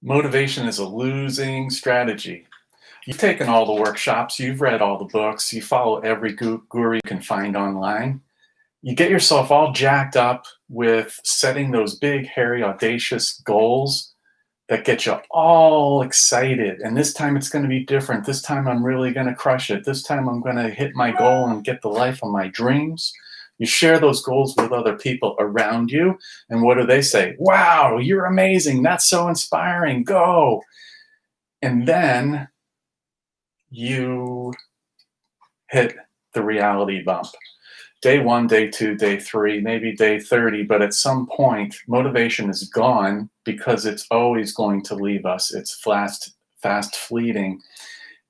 Motivation is a losing strategy. You've taken all the workshops, you've read all the books, you follow every guru you can find online. You get yourself all jacked up with setting those big, hairy, audacious goals that get you all excited. And this time it's going to be different. This time I'm really going to crush it. This time I'm going to hit my goal and get the life of my dreams. You share those goals with other people around you. And what do they say? Wow, you're amazing. That's so inspiring. Go. And then you hit the reality bump. Day 1, day 2, day 3, maybe day 30, but at some point, motivation is gone because it's always going to leave us. It's fast fleeting.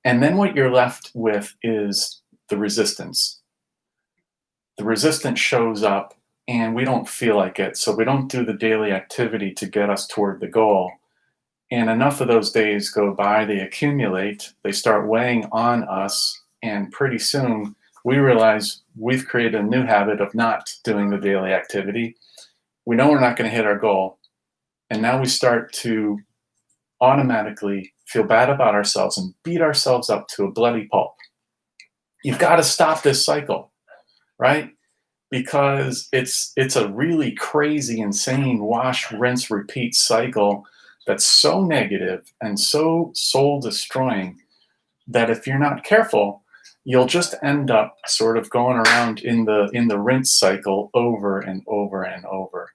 And then what you're left with is the resistance. The resistance shows up and we don't feel like it, so we don't do the daily activity to get us toward the goal. And enough of those days go by, they accumulate, they start weighing on us, and pretty soon we realize we've created a new habit of not doing the daily activity. We know we're not going to hit our goal. And now we start to automatically feel bad about ourselves and beat ourselves up to a bloody pulp. You've got to stop this cycle, right? Because it's a really crazy, insane wash, rinse, repeat cycle that's so negative and so soul destroying that if you're not careful, you'll just end up sort of going around in the rinse cycle over and over and over.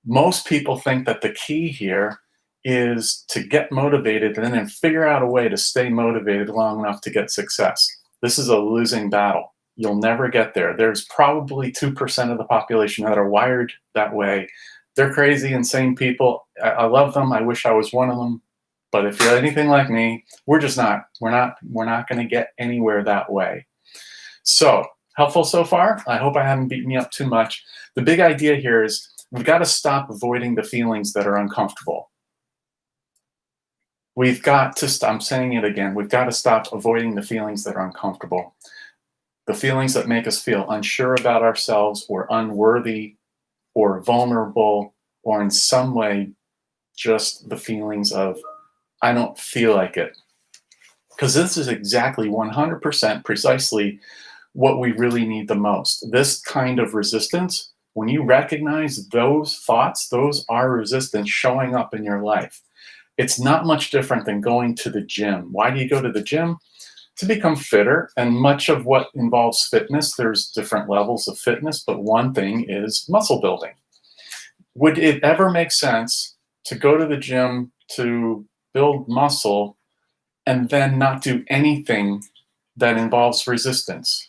Most people think that the key here is to get motivated and then figure out a way to stay motivated long enough to get success. This is a losing battle. You'll never get there. There's probably 2% of the population that are wired that way. They're crazy, insane people. I love them. I wish I was one of them. But if you're anything like me, we're just not. We're not going to get anywhere that way. So, helpful so far? I hope I haven't beaten you up too much. The big idea here is we've got to stop avoiding the feelings that are uncomfortable. We've got to, I'm saying it again, we've got to stop avoiding the feelings that are uncomfortable. The feelings that make us feel unsure about ourselves or unworthy or vulnerable or in some way just the feelings of I don't feel like it. Because this is exactly 100% precisely what we really need the most. This kind of resistance, when you recognize those thoughts, those are resistance showing up in your life. It's not much different than going to the gym. Why do you go to the gym? To become fitter. And much of what involves fitness, there's different levels of fitness, but one thing is muscle building. Would it ever make sense to go to the gym to build muscle and then not do anything that involves resistance?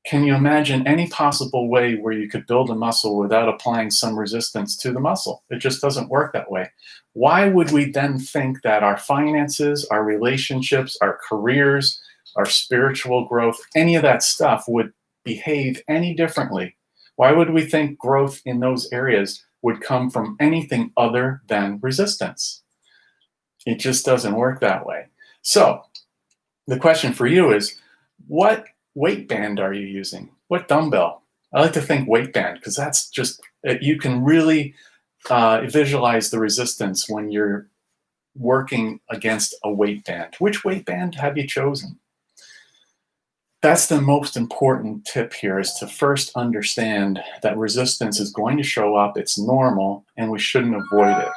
Can you imagine any possible way where you could build a muscle without applying some resistance to the muscle? It just doesn't work that way. Why would we then think that our finances, our relationships, our careers, our spiritual growth, any of that stuff would behave any differently? Why would we think growth in those areas would come from anything other than resistance? It just doesn't work that way. So the question for you is, what weight band are you using? What dumbbell? I like to think weight band because that's just, you can really visualize the resistance when you're working against a weight band. Which weight band have you chosen? That's the most important tip here, is to first understand that resistance is going to show up, it's normal, and we shouldn't avoid it.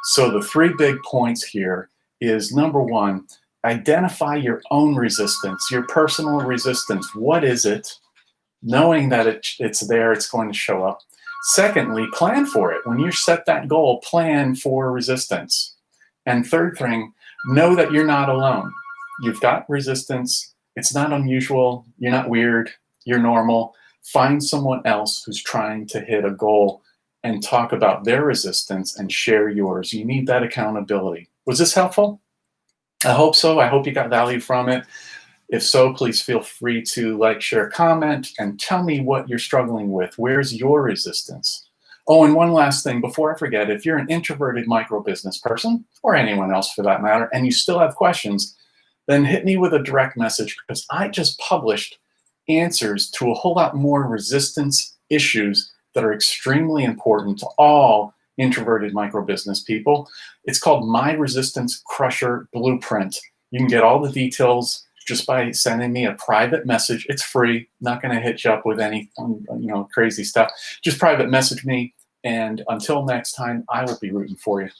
So the 3 big points here is, number 1, identify your own resistance, your personal resistance. What is it? Knowing that it's there, it's going to show up. Secondly, plan for it. When you set that goal, plan for resistance. And third thing, know that you're not alone. You've got resistance. It's not unusual. You're not weird. You're normal. Find someone else who's trying to hit a goal and talk about their resistance and share yours. You need that accountability. Was this helpful? I hope so. I hope you got value from it. If so, please feel free to like, share, comment, and tell me what you're struggling with. Where's your resistance? Oh, and one last thing before I forget, if you're an introverted micro business person, or anyone else for that matter, and you still have questions, then hit me with a direct message, because I just published answers to a whole lot more resistance issues that are extremely important to all introverted micro business people. It's called My Resistance Crusher Blueprint. You can get all the details just by sending me a private message. It's free. Not going to hit you up with any crazy stuff. Just private message me. And until next time, I will be rooting for you.